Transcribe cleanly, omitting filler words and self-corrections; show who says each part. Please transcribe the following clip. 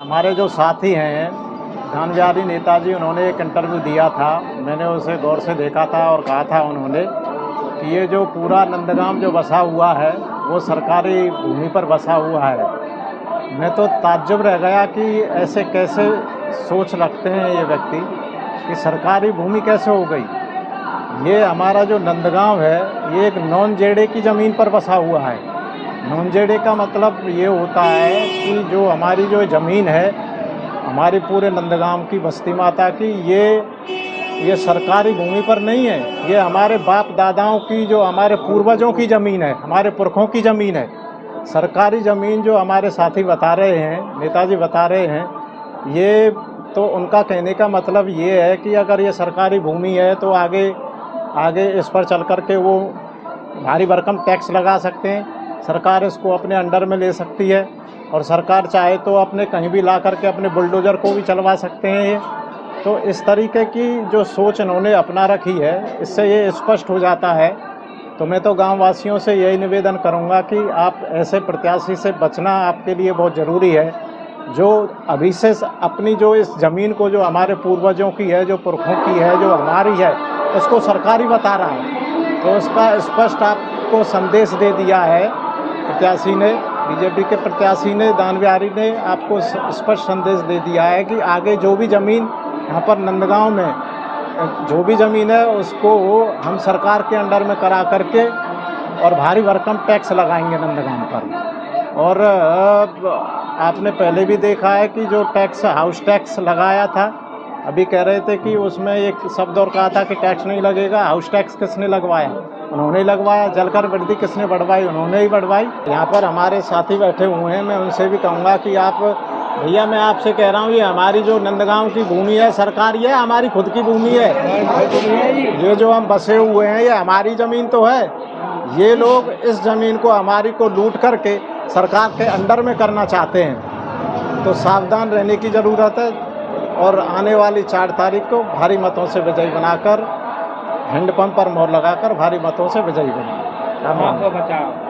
Speaker 1: हमारे जो साथी हैं धन बिहारी नेताजी, उन्होंने एक इंटरव्यू दिया था। मैंने उसे गौर से देखा था और कहा था उन्होंने कि ये जो पूरा नंदगांव जो बसा हुआ है वो सरकारी भूमि पर बसा हुआ है। मैं तो ताज्जुब रह गया कि ऐसे कैसे सोच रखते हैं ये व्यक्ति कि सरकारी भूमि कैसे हो गई। ये हमारा जो नंदगांव है ये एक नॉन जेडे की ज़मीन पर बसा हुआ है। नॉन जेडे का मतलब ये होता है कि जो हमारी जो ज़मीन है हमारी पूरे नंदगांव की बस्ती माता की, ये सरकारी भूमि पर नहीं है। ये हमारे बाप दादाओं की, जो हमारे पूर्वजों की ज़मीन है, हमारे पुरखों की ज़मीन है। सरकारी ज़मीन जो हमारे साथी बता रहे हैं, नेताजी बता रहे हैं, ये तो उनका कहने का मतलब ये है कि अगर ये सरकारी भूमि है तो आगे इस पर चल कर के वो भारी भरकम टैक्स लगा सकते हैं। सरकार इसको अपने अंडर में ले सकती है और सरकार चाहे तो अपने कहीं भी ला करके अपने बुलडोज़र को भी चलवा सकते हैं। ये तो इस तरीके की जो सोच इन्होंने अपना रखी है, इससे ये स्पष्ट हो जाता है। तो मैं तो गाँव वासियों से यही निवेदन करूँगा कि आप ऐसे प्रत्याशी से बचना आपके लिए बहुत ज़रूरी है, जो अभी से अपनी जो इस ज़मीन को, जो हमारे पूर्वजों की है, जो पुरखों की है, जो हमारी है, उसको सरकारी बता रहा है। तो उसका स्पष्ट आपको संदेश दे दिया है प्रत्याशी ने, बीजेपी के प्रत्याशी ने, दान बिहारी ने आपको स्पष्ट संदेश दे दिया है कि आगे जो भी ज़मीन यहाँ पर नंदगांव में जो भी ज़मीन है उसको हम सरकार के अंडर में करा करके और भारी भरकम टैक्स लगाएंगे नंदगांव पर। और आपने पहले भी देखा है कि जो टैक्स, हाउस टैक्स लगाया था, अभी कह रहे थे कि उसमें एक शब्द और कहा था कि टैक्स नहीं लगेगा। हाउस टैक्स किसने लगवाया? उन्होंने ही लगवाया। जलकर वृद्धि किसने बढ़वाई? उन्होंने ही बढ़वाई। यहाँ पर हमारे साथी बैठे हुए हैं, मैं उनसे भी कहूँगा कि आप भैया, मैं आपसे कह रहा हूँ, ये हमारी जो नंदगांव की भूमि है सरकारी है, हमारी खुद की भूमि है। ये जो हम बसे हुए हैं ये हमारी ज़मीन तो है। ये लोग इस ज़मीन को हमारी को लूट करके सरकार के अंडर में करना चाहते हैं। तो सावधान रहने की ज़रूरत है और आने वाली 4 तारीख को भारी मतों से विजयी बनाकर, हैंडपंप पर मोहर लगाकर भारी मतों से विजयी बनाएं।